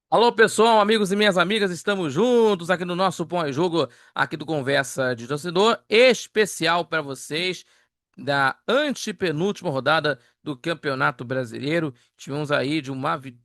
Alô, pessoal, amigos e minhas amigas, estamos juntos aqui no nosso pós-jogo aqui do Conversa de Torcedor, especial para vocês da antepenúltima rodada do Campeonato Brasileiro. Tivemos aí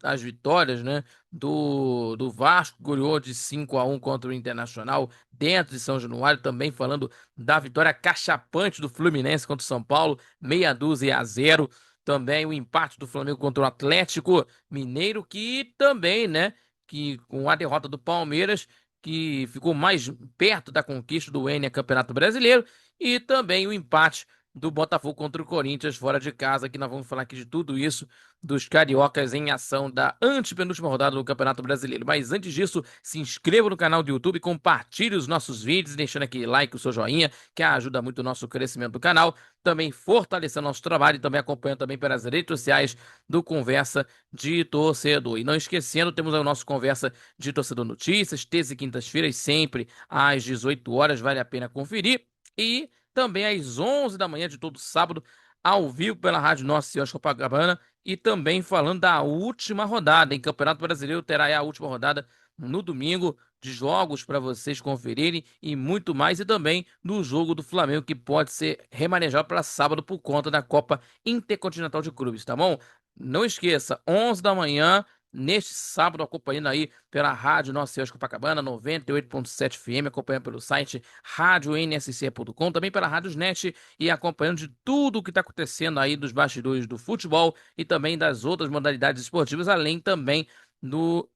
as vitórias, né, do Vasco, goleou de 5-1 contra o Internacional dentro de São Januário, também falando da vitória cachapante do Fluminense contra o São Paulo, 6-0. Também o empate do Flamengo contra o Atlético Mineiro, que também, né, que com a derrota do Palmeiras, que ficou mais perto da conquista do Campeonato Brasileiro, e também o empate do Botafogo contra o Corinthians fora de casa, que nós vamos falar aqui de tudo isso, dos cariocas em ação da antepenúltima rodada do Campeonato Brasileiro. Mas antes disso, se inscreva no canal do YouTube, compartilhe os nossos vídeos, deixando aquele like, o seu joinha, que ajuda muito o nosso crescimento do canal, também fortalecendo nosso trabalho e também acompanhando também pelas redes sociais do Conversa de Torcedor. E não esquecendo, temos o nosso Conversa de Torcedor Notícias, terça e quintas-feiras, sempre às 18 horas, vale a pena conferir. E também às 11 da manhã de todo sábado, ao vivo pela Rádio Nossa Senhora de Copacabana, e também falando da última rodada, em Campeonato Brasileiro terá aí a última rodada no domingo, de jogos para vocês conferirem e muito mais, e também do jogo do Flamengo, que pode ser remanejado para sábado por conta da Copa Intercontinental de Clubes, tá bom? Não esqueça, 11 da manhã, neste sábado, acompanhando aí pela Rádio Nossa Senhora de Copacabana, 98,7 FM, acompanhando pelo site radioNSC.com, também pela Rádiosnet, e acompanhando de tudo o que está acontecendo aí dos bastidores do futebol e também das outras modalidades esportivas, além também do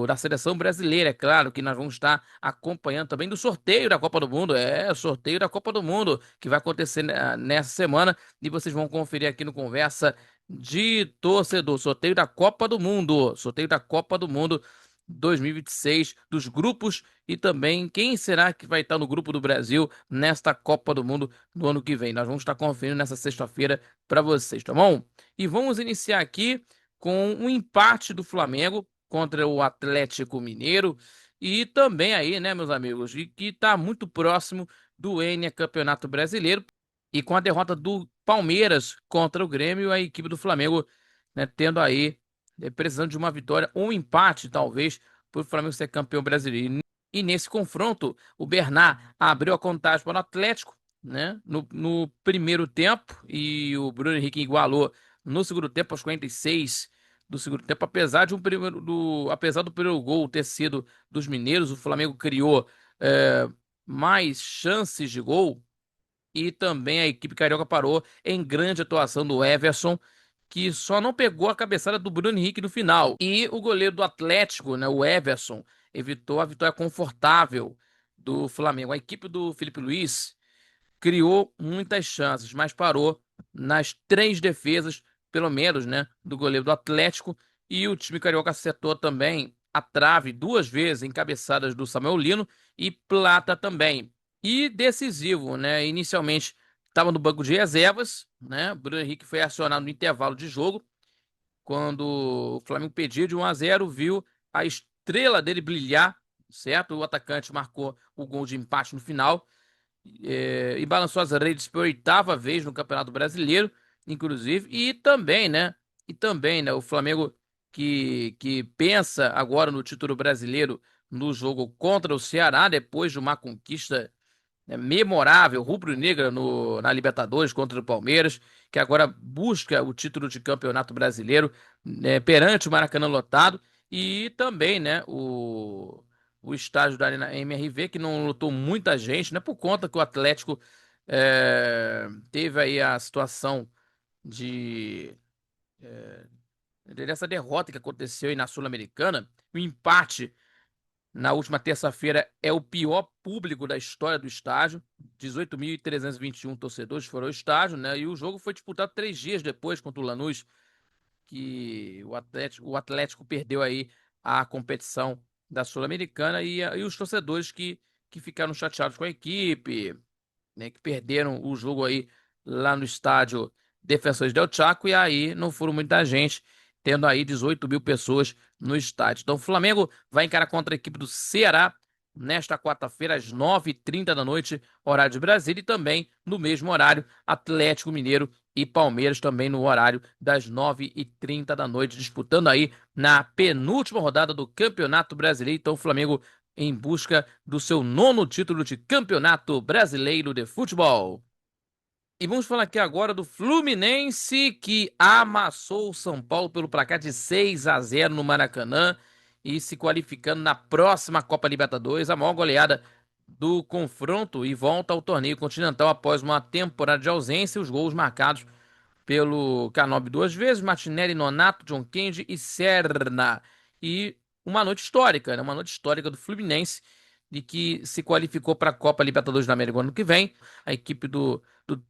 da seleção brasileira. É claro que nós vamos estar acompanhando também do sorteio da Copa do Mundo. É, o sorteio da Copa do Mundo que vai acontecer nessa semana, e vocês vão conferir aqui no Conversa de Torcedor. Sorteio da Copa do Mundo. Sorteio da Copa do Mundo 2026, dos grupos, e também quem será que vai estar no grupo do Brasil nesta Copa do Mundo no ano que vem. Nós vamos estar conferindo nessa sexta-feira para vocês, tá bom? E vamos iniciar aqui com um empate do Flamengo contra o Atlético Mineiro, e também aí, né, meus amigos, e que está muito próximo do Campeonato Brasileiro, e com a derrota do Palmeiras contra o Grêmio, a equipe do Flamengo, né, tendo aí, precisando de uma vitória ou um empate, talvez, para o Flamengo ser campeão brasileiro. E nesse confronto, o Bernat abriu a contagem para o Atlético, né, no primeiro tempo, e o Bruno Henrique igualou no segundo tempo, aos 46 do segundo tempo, apesar do primeiro gol ter sido dos mineiros, o Flamengo criou mais chances de gol, e também a equipe carioca parou em grande atuação do Everson, que só não pegou a cabeçada do Bruno Henrique no final. E o goleiro do Atlético, né, o Everson, evitou a vitória confortável do Flamengo. A equipe do Felipe Luiz criou muitas chances, mas parou nas três defesas, pelo menos, né, do goleiro do Atlético. E o time carioca acertou também a trave duas vezes em cabeçadas do Samuel Lino e Plata também. E decisivo, né? Inicialmente estava no banco de reservas, né? Bruno Henrique foi acionado no intervalo de jogo, quando o Flamengo perdia de 1-0, viu a estrela dele brilhar, certo? O atacante marcou o gol de empate no final, e balançou as redes pela oitava vez no Campeonato Brasileiro, inclusive, e também, né, o Flamengo que pensa agora no título brasileiro no jogo contra o Ceará, depois de uma conquista, né, memorável, rubro-negra na Libertadores contra o Palmeiras, que agora busca o título de campeonato brasileiro, né, perante o Maracanã lotado, e também, né, o estádio da Arena MRV, que não lotou muita gente, né, por conta que o Atlético teve aí a situação de dessa derrota que aconteceu aí na Sul-Americana. O empate na última terça-feira é o pior público da história do estádio. 18.321 torcedores foram ao estádio, né? E o jogo foi disputado 3 dias depois contra o Lanús, que o Atlético perdeu aí a competição da Sul-Americana, e os torcedores que ficaram chateados com a equipe, né? Que perderam o jogo aí lá no estádio Defensores del Chaco, e aí não foram muita gente, tendo aí 18 mil pessoas no estádio. Então o Flamengo vai encarar contra a equipe do Ceará nesta quarta-feira, às 9h30 da noite, horário de Brasília, e também no mesmo horário, Atlético Mineiro e Palmeiras, também no horário das 9h30 da noite, disputando aí na penúltima rodada do Campeonato Brasileiro. Então, o Flamengo em busca do seu 9º título de Campeonato Brasileiro de Futebol. E vamos falar aqui agora do Fluminense, que amassou o São Paulo pelo placar de 6-0 no Maracanã e se qualificando na próxima Copa Libertadores, a maior goleada do confronto, e volta ao torneio continental após uma temporada de ausência. Os gols marcados pelo Canobi 2 vezes, Martinelli, Nonato, John Kennedy e Serna. E uma noite histórica, né? Uma noite histórica do Fluminense, de que se qualificou para a Copa Libertadores da América no ano que vem. A equipe do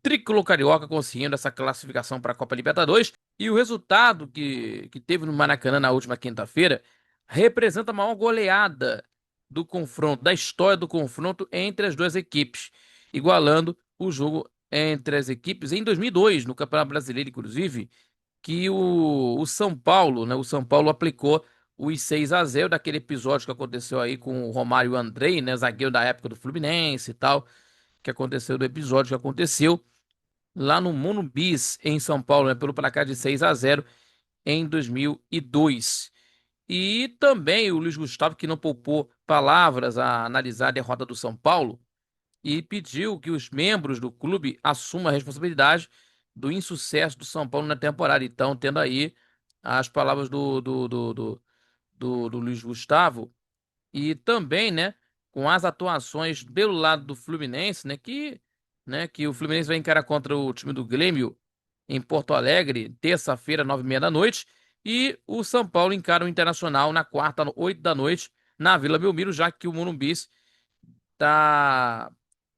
Tricolor Carioca conseguindo essa classificação para a Copa Libertadores. E o resultado que teve no Maracanã na última quinta-feira representa a maior goleada do confronto, da história do confronto entre as duas equipes, igualando o jogo entre as equipes em 2002, no Campeonato Brasileiro, inclusive, que o São Paulo, né? O São Paulo aplicou os 6-0 daquele episódio que aconteceu aí com o Romário e o Andrei, né? Zagueiro da época do Fluminense e tal, que aconteceu do episódio que aconteceu lá no Monumbis, em São Paulo, né? Pelo placar de 6-0 em 2002. E também o Luiz Gustavo, que não poupou palavras a analisar a derrota do São Paulo, e pediu que os membros do clube assumam a responsabilidade do insucesso do São Paulo na temporada. Então, tendo aí as palavras do Luiz Gustavo, e também, né, com as atuações pelo lado do Fluminense, né, que o Fluminense vai encarar contra o time do Grêmio em Porto Alegre, terça-feira, 9h30 da noite, e o São Paulo encara o Internacional na quarta, 8 da noite, na Vila Belmiro, já que o Morumbi tá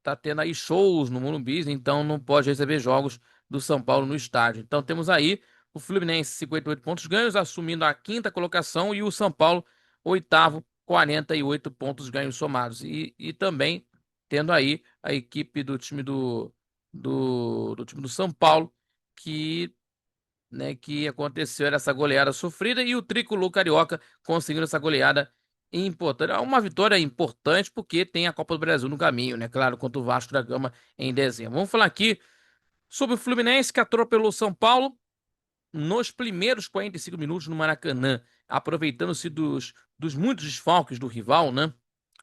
tá tendo aí shows no Morumbi, então não pode receber jogos do São Paulo no estádio. Então temos aí o Fluminense 58 pontos ganhos, assumindo a quinta colocação, e o São Paulo oitavo, 48 pontos ganhos somados. E também tendo aí a equipe do time do time do São Paulo, que que aconteceu essa goleada sofrida, e o Tricolor Carioca conseguindo essa goleada importante. É uma vitória importante porque tem a Copa do Brasil no caminho, né? Claro, contra o Vasco da Gama em dezembro. Vamos falar aqui sobre o Fluminense, que atropelou São Paulo nos primeiros 45 minutos no Maracanã, aproveitando-se dos muitos desfalques do rival, né?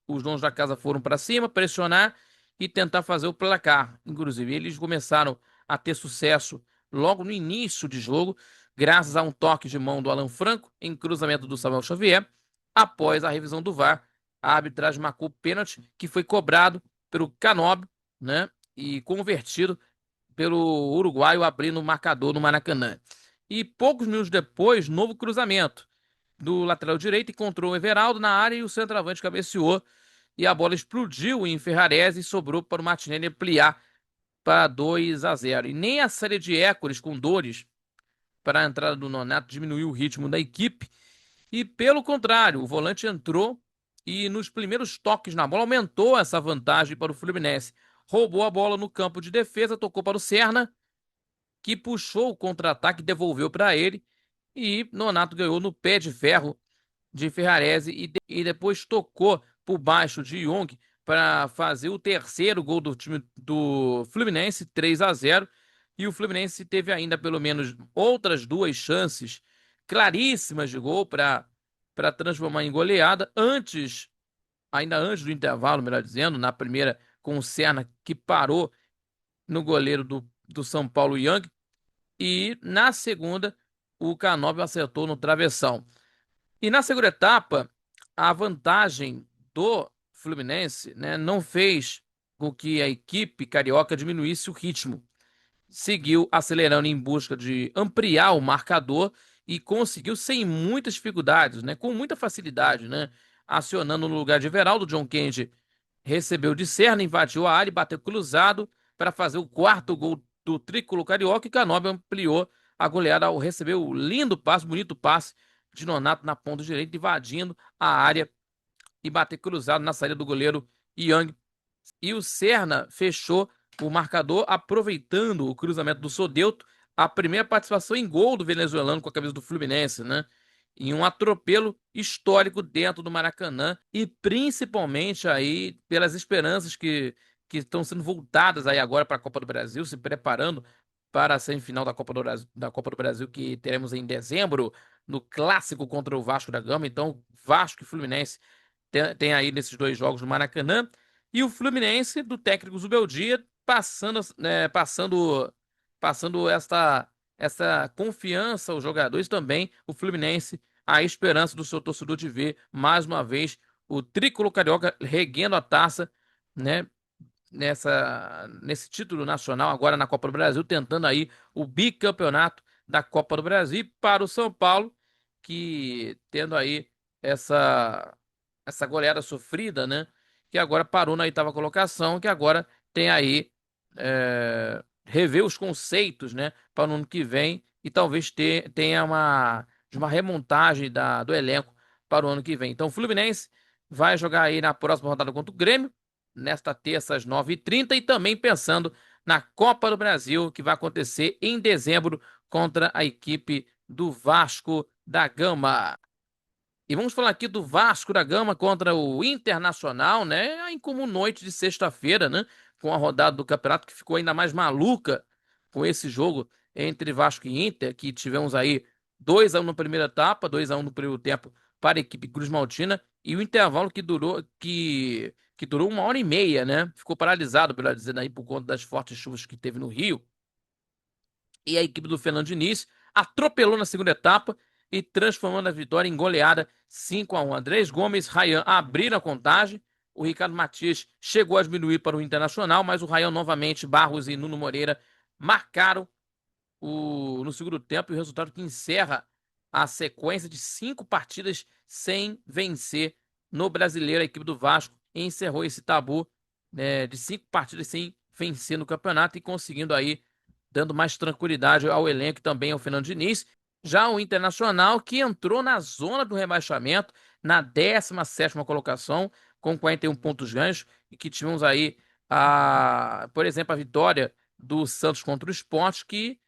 Os donos da casa foram para cima, pressionar e tentar fazer o placar. Inclusive, eles começaram a ter sucesso logo no início de jogo, graças a um toque de mão do Alan Franco em cruzamento do Samuel Xavier. Após a revisão do VAR, a arbitragem marcou o pênalti, que foi cobrado pelo Canobi, né? E convertido pelo uruguaio, abrindo o marcador no Maracanã. E poucos minutos depois, novo cruzamento do lateral direito, encontrou o Everaldo na área e o centroavante cabeceou, e a bola explodiu em Ferrarese e sobrou para o Martinelli ampliar para 2-0. E nem a série de Hércules com dores para a entrada do Nonato diminuiu o ritmo da equipe, e pelo contrário, o volante entrou e nos primeiros toques na bola aumentou essa vantagem para o Fluminense. Roubou a bola no campo de defesa, tocou para o Serna, que puxou o contra-ataque, devolveu para ele, e Nonato ganhou no pé de ferro de Ferrarese e depois tocou por baixo de Young para fazer o terceiro gol do time do Fluminense, 3-0. E o Fluminense teve ainda pelo menos outras duas chances claríssimas de gol para transformar em goleada, ainda antes do intervalo, melhor dizendo, na primeira com o Serna, que parou no goleiro do São Paulo, Young, e na segunda o Canóbio acertou no travessão. E na segunda etapa, a vantagem do Fluminense, né, não fez com que a equipe carioca diminuísse o ritmo. Seguiu acelerando em busca de ampliar o marcador e conseguiu sem muitas dificuldades, né, com muita facilidade, né, acionando no lugar de Everaldo. John Kennedy recebeu de Serna, invadiu a área e bateu cruzado para fazer o quarto gol do Tricolor Carioca, e Canóbio ampliou a goleada ao receber o lindo passe, bonito passe de Nonato na ponta direita, invadindo a área e bater cruzado na saída do goleiro Young. E o Serna fechou o marcador, aproveitando o cruzamento do Soteldo, a primeira participação em gol do venezuelano com a camisa do Fluminense, né? em um atropelo histórico dentro do Maracanã e principalmente aí pelas esperanças que estão sendo voltadas aí agora para a Copa do Brasil, se preparando para a semifinal da Copa do Brasil que teremos em dezembro, no clássico contra o Vasco da Gama. Então, Vasco e Fluminense tem aí nesses dois jogos no Maracanã. E o Fluminense, do técnico Zubeldia, passando essa confiança aos jogadores também. O Fluminense, a esperança do seu torcedor de ver, mais uma vez, o tricolor carioca reguendo a taça, né? Nesse título nacional, agora na Copa do Brasil, tentando aí o bicampeonato da Copa do Brasil. E para o São Paulo, que tendo aí essa, essa goleada sofrida, né? Que agora parou na oitava colocação, que agora tem aí rever os conceitos, né? Para o ano que vem e talvez tenha uma remontagem do elenco para o ano que vem. Então, o Fluminense vai jogar aí na próxima rodada contra o Grêmio nesta terça às 9h30 e também pensando na Copa do Brasil, que vai acontecer em dezembro contra a equipe do Vasco da Gama. E vamos falar aqui do Vasco da Gama contra o Internacional, né? A incomum noite de sexta-feira, né? Com a rodada do campeonato que ficou ainda mais maluca com esse jogo entre Vasco e Inter, que tivemos aí 2-1 na primeira etapa, 2-1 no primeiro tempo para a equipe Cruz Maltina, e o intervalo que durou 1h30, né? Ficou paralisado, pela dizendo aí, por conta das fortes chuvas que teve no Rio. E a equipe do Fernando Diniz atropelou na segunda etapa e transformando a vitória em goleada 5-1. Andrés Gomes, Ryan abriram a contagem. O Ricardo Matias chegou a diminuir para o Internacional, mas o Ryan novamente, Barros e Nuno Moreira marcaram no segundo tempo, e o resultado que encerra a sequência de 5 partidas sem vencer no Brasileiro. A equipe do Vasco encerrou esse tabu, né, de 5 partidas sem vencer no campeonato e conseguindo aí, dando mais tranquilidade ao elenco e também ao Fernando Diniz. Já o Internacional, que entrou na zona do rebaixamento, na 17ª colocação, com 41 pontos ganhos, e que tivemos aí, por exemplo, a vitória do Santos contra o Sport, que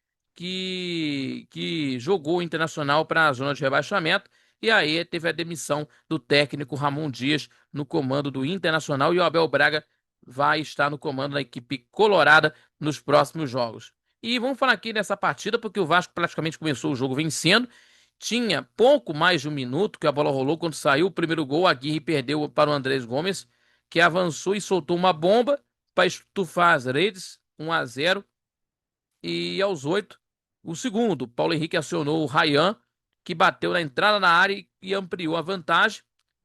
jogou o Internacional para a zona de rebaixamento, e aí teve a demissão do técnico Ramon Dias no comando do Internacional, e o Abel Braga vai estar no comando da equipe colorada nos próximos jogos. E vamos falar aqui dessa partida, porque o Vasco praticamente começou o jogo vencendo. Tinha pouco mais de um minuto que a bola rolou. Quando saiu o primeiro gol, a Aguirre perdeu para o Andrés Gomes, que avançou e soltou uma bomba para estufar as redes, 1-0. E aos 8, o segundo, Paulo Henrique acionou o Ryan, que bateu na entrada da área e ampliou a vantagem.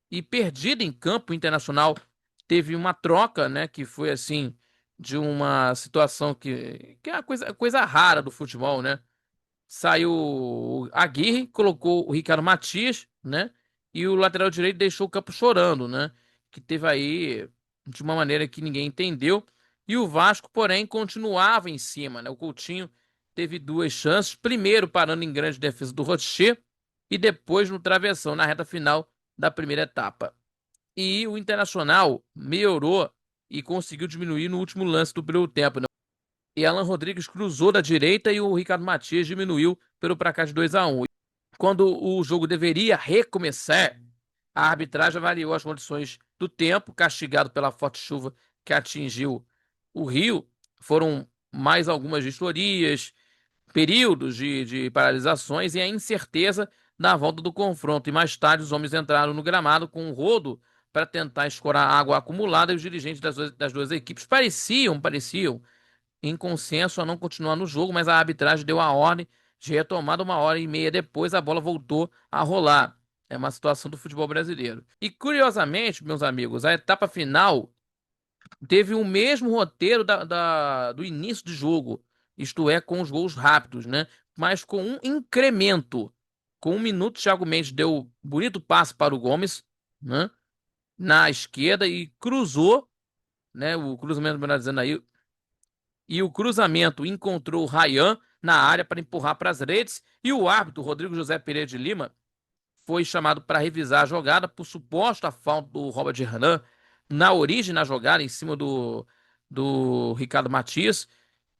E perdida em campo, o Internacional teve uma troca, né, que foi assim, de uma situação que é uma coisa rara do futebol, né? Saiu o Aguirre, colocou o Ricardo Matias, né? E o lateral direito deixou o campo chorando, né? Que teve aí de uma maneira que ninguém entendeu. E o Vasco, porém, continuava em cima, né? O Coutinho teve 2 chances, primeiro parando em grande defesa do Rocher e depois no travessão na reta final da primeira etapa. E o Internacional melhorou e conseguiu diminuir no último lance do primeiro tempo, né? E Alan Rodrigues cruzou da direita e o Ricardo Matias diminuiu pelo placar de 2-1. Quando o jogo deveria recomeçar, a arbitragem avaliou as condições do tempo, castigado pela forte chuva que atingiu o Rio. Foram mais algumas vistorias, períodos de paralisações e a incerteza na volta do confronto. E mais tarde, os homens entraram no gramado com um rodo para tentar escorar a água acumulada, e os dirigentes das duas equipes pareciam em consenso a não continuar no jogo, mas a arbitragem deu a ordem de retomada. 1h30 depois, a bola voltou a rolar. É uma situação do futebol brasileiro. E curiosamente, meus amigos, a etapa final teve o mesmo roteiro do início do jogo, isto é, com os gols rápidos, né? Mas com um incremento. Com 1 minuto, Thiago Mendes deu um bonito passe para o Gomes, né? Na esquerda e cruzou, né? O cruzamento, melhor dizendo aí, e o cruzamento encontrou o Ryan na área para empurrar para as redes, e o árbitro, Rodrigo José Pereira de Lima, foi chamado para revisar a jogada por suposta falta do Robert Hernan na origem da jogada, em cima do Ricardo Matias.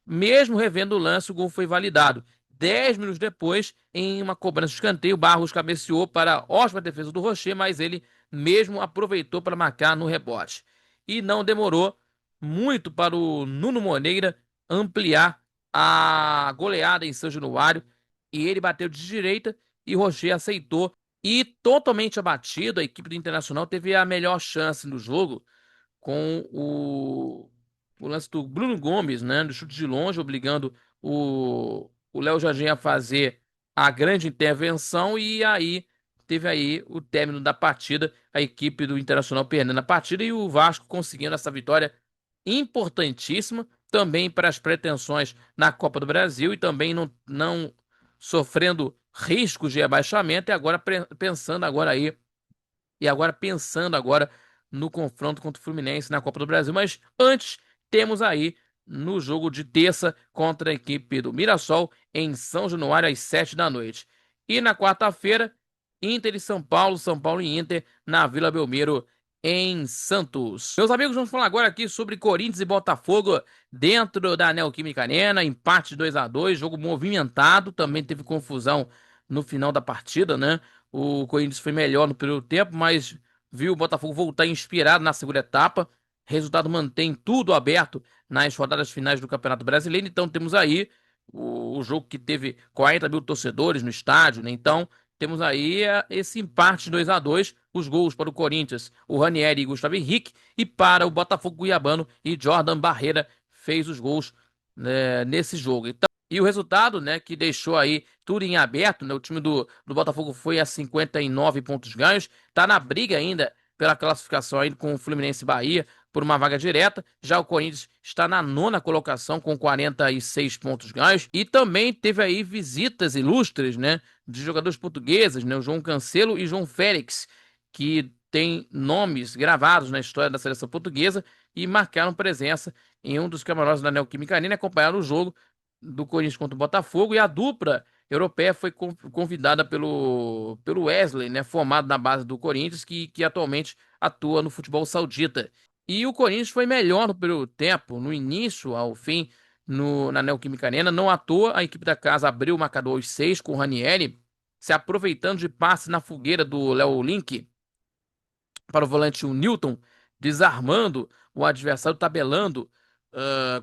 Mesmo revendo o lance, o gol foi validado. 10 minutos depois, em uma cobrança de escanteio, Barros cabeceou para a ótima defesa do Rocher, mas ele mesmo aproveitou para marcar no rebote. E não demorou muito para o Nuno Moreira ampliar a goleada em São Januário. E ele bateu de direita e Rocher aceitou. E totalmente abatido, a equipe do Internacional teve a melhor chance no jogo com o lance do Bruno Gomes, né, do chute de longe, obrigando o Léo Jardim a fazer a grande intervenção e aí teve aí o término da partida, a equipe do Internacional perdendo a partida e o Vasco conseguindo essa vitória importantíssima também para as pretensões na Copa do Brasil e também não sofrendo riscos de rebaixamento e agora pensando agora no confronto contra o Fluminense na Copa do Brasil. Mas antes, temos aí no jogo de terça contra a equipe do Mirassol em São Januário às 7 da noite. E na quarta-feira, Inter e São Paulo, São Paulo e Inter na Vila Belmiro em Santos. Meus amigos, vamos falar agora aqui sobre Corinthians e Botafogo dentro da Neoquímica Arena, empate 2-2, jogo movimentado, também teve confusão no final da partida, né? O Corinthians foi melhor no primeiro tempo, mas viu o Botafogo voltar inspirado na segunda etapa. Resultado mantém tudo aberto nas rodadas finais do Campeonato Brasileiro. Então temos aí o jogo que teve 40 mil torcedores no estádio, né? Então temos aí esse empate 2-2. Os gols para o Corinthians, o Ranieri e Gustavo Henrique. E para o Botafogo Cuiabano e Jordan Barreira fez os gols, né, nesse jogo. Então, e o resultado, né, que deixou aí tudo em aberto, né? O time do Botafogo foi a 59 pontos ganhos, tá na briga ainda pela classificação aí com o Fluminense e Bahia por uma vaga direta. Já o Corinthians está na nona colocação com 46 pontos ganhos e também teve aí visitas ilustres, né, de jogadores portugueses, né, o João Cancelo e João Félix, que têm nomes gravados na história da seleção portuguesa e marcaram presença em um dos camarotes da Neoquímica Arena e acompanharam o jogo do Corinthians contra o Botafogo e a dupla europeia foi convidada pelo Wesley, né, formado na base do Corinthians, que atualmente atua no futebol saudita. E o Corinthians foi melhor no primeiro tempo, no início ao fim, na Neoquímica Arena. Não à toa, a equipe da casa abriu o marcador aos 6 com o Ranieri, se aproveitando de passe na fogueira do Léo Link para o volante o Newton, desarmando o adversário, tabelando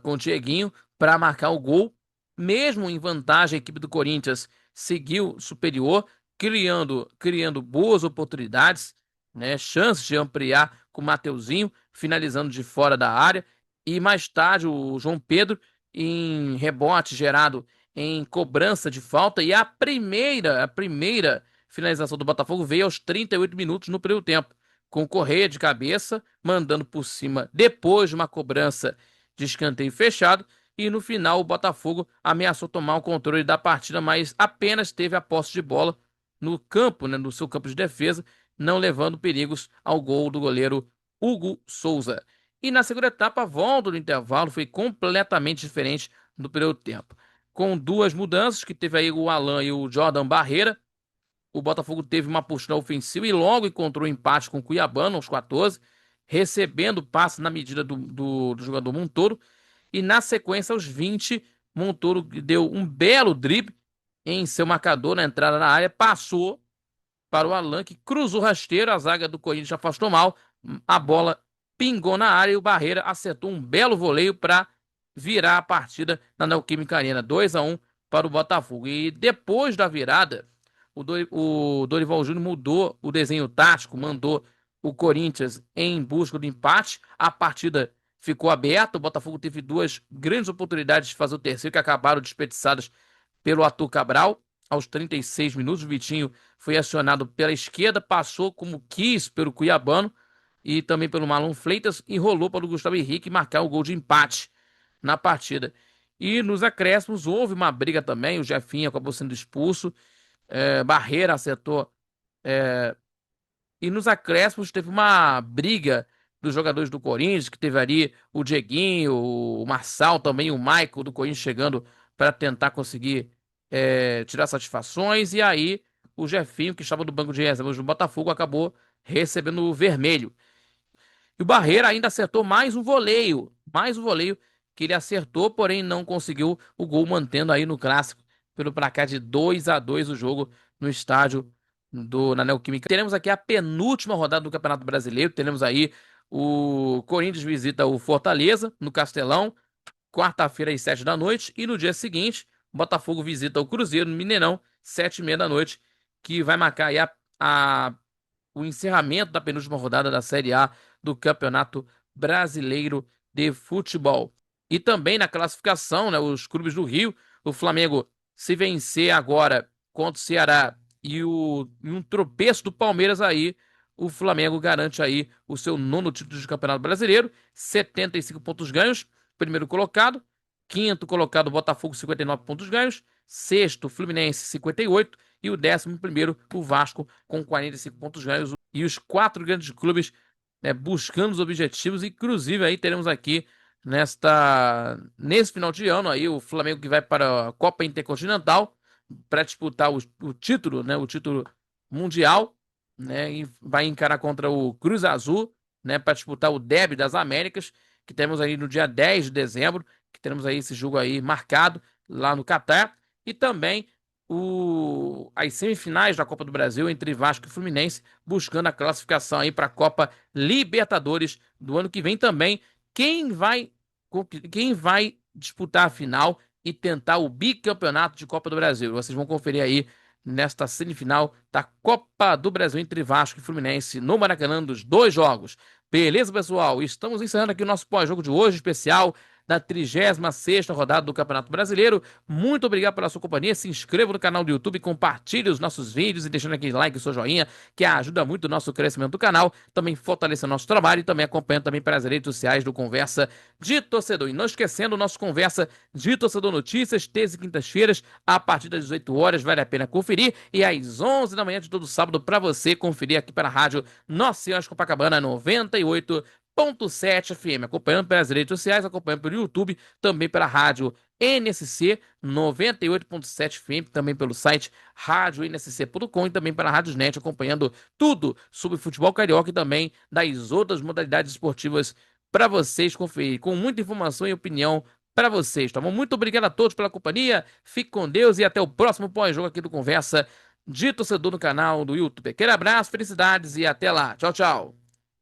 com o Dieguinho para marcar o gol. Mesmo em vantagem, a equipe do Corinthians seguiu superior, criando boas oportunidades, né, chances de ampliar com o Mateuzinho, finalizando de fora da área. E mais tarde o João Pedro em rebote gerado em cobrança de falta. E a primeira finalização do Botafogo veio aos 38 minutos no primeiro tempo com Correia de cabeça, mandando por cima depois de uma cobrança de escanteio fechado. E no final o Botafogo ameaçou tomar o controle da partida, mas apenas teve a posse de bola no campo, né, no seu campo de defesa, não levando perigos ao gol do goleiro Hugo Souza. E na segunda etapa, a volta do intervalo foi completamente diferente do primeiro tempo. Com duas mudanças, que teve aí o Alan e o Jordan Barreira, o Botafogo teve uma postura ofensiva e logo encontrou empate com o Cuiabano aos 14, recebendo passe na medida do jogador Montoro. E na sequência, aos 20, Montoro deu um belo drible em seu marcador na entrada da área, passou para o Alan, que cruzou rasteiro, a zaga do Corinthians afastou mal, a bola pingou na área e o Barreira acertou um belo voleio para virar a partida na Neoquímica Arena, 2-1 para o Botafogo. E depois da virada, o Dorival Júnior mudou o desenho tático, mandou o Corinthians em busca do empate. A partida ficou aberta, o Botafogo teve duas grandes oportunidades de fazer o terceiro, que acabaram desperdiçadas pelo Arthur Cabral. Aos 36 minutos, o Vitinho foi acionado pela esquerda, passou como quis pelo Cuiabano e também pelo Marlon Fleitas e rolou para o Gustavo Henrique marcar o gol de empate na partida. E nos acréscimos houve uma briga também, o Jefinho acabou sendo expulso, Barreira acertou. E nos acréscimos teve uma briga dos jogadores do Corinthians, que teve ali o Dieguinho, o Marçal também, o Michael do Corinthians chegando para tentar conseguir tirar satisfações. E aí o Jefinho, que estava no banco de reservas do Botafogo, acabou recebendo o vermelho. E o Barreira ainda acertou mais um voleio que ele acertou, porém não conseguiu o gol, mantendo aí no clássico pelo placar de 2-2 o jogo no estádio na Neoquímica. Teremos aqui a penúltima rodada do Campeonato Brasileiro. Teremos aí o Corinthians visita o Fortaleza no Castelão, quarta-feira às 7 da noite. E no dia seguinte, o Botafogo visita o Cruzeiro no Mineirão, 7h30 da noite, que vai marcar aí a o encerramento da penúltima rodada da Série A do Campeonato Brasileiro de Futebol. E também na classificação, né, os clubes do Rio, o Flamengo, se vencer agora contra o Ceará e um tropeço do Palmeiras aí, o Flamengo garante aí o seu nono título de Campeonato Brasileiro, 75 pontos ganhos, primeiro colocado. Quinto colocado, Botafogo, 59 pontos ganhos. Sexto, Fluminense, 58. E o 11º, o Vasco, com 45 pontos ganhos. E os quatro grandes clubes, né, buscando os objetivos. Inclusive, aí teremos aqui, nesse final de ano, aí, o Flamengo que vai para a Copa Intercontinental para disputar o título, né, o título mundial, né, e vai encarar contra o Cruz Azul, né, para disputar o Derby das Américas, que temos aí no dia 10 de dezembro, que teremos aí esse jogo aí marcado lá no Catar. E também as semifinais da Copa do Brasil entre Vasco e Fluminense, buscando a classificação aí para a Copa Libertadores do ano que vem também. Quem vai, quem vai disputar a final e tentar o bicampeonato de Copa do Brasil? Vocês vão conferir aí nesta semifinal da Copa do Brasil entre Vasco e Fluminense no Maracanã, dos dois jogos. Beleza, pessoal? Estamos encerrando aqui o nosso pós-jogo de hoje, especial da 36ª rodada do Campeonato Brasileiro. Muito obrigado pela sua companhia. Se inscreva no canal do YouTube, compartilhe os nossos vídeos e deixando aquele like e seu joinha, que ajuda muito o nosso crescimento do canal. Também fortalece o nosso trabalho e também acompanha também pelas redes sociais do Conversa de Torcedor. E não esquecendo o nosso Conversa de Torcedor Notícias, terça e quintas-feiras, a partir das 18 horas, vale a pena conferir. E às 11 da manhã de todo sábado, para você conferir aqui para a Rádio Nossa Senhora de Copacabana 98.7 FM, acompanhando pelas redes sociais, acompanhando pelo YouTube, também pela rádio NSC 98.7 FM, também pelo site radioNSC.com e também pela Radiosnet, acompanhando tudo sobre futebol carioca e também das outras modalidades esportivas para vocês conferir, com muita informação e opinião para vocês, tá bom? Muito obrigado a todos pela companhia, fique com Deus e até o próximo pós-jogo aqui do Conversa de Torcedor no canal do YouTube. Aquele abraço, felicidades e até lá. Tchau, tchau.